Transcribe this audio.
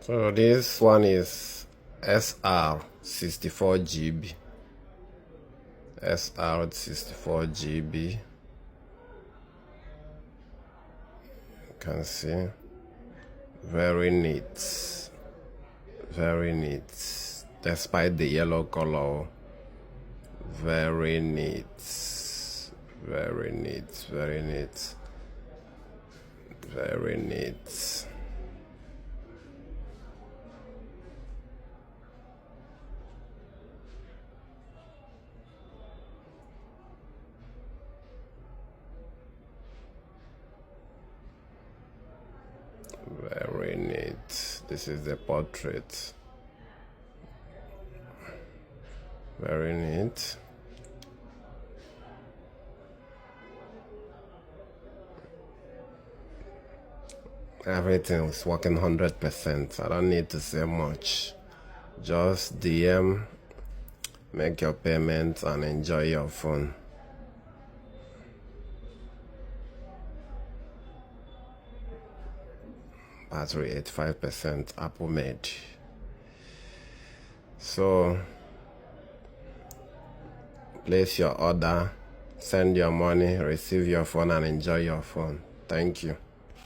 So this one is SR 64 GB. SR 64 GB. You can see. Very neat. Very neat. Despite the yellow color. Very neat. Very neat. Very neat. Very neat. Very neat. This is the portrait. Very neat. Everything is working 100%. I don't need to say much. Just DM, make your payment, and enjoy your phone. Battery 85%, Apple made. So place your order, send your money, receive your phone, and enjoy your phone. Thank you.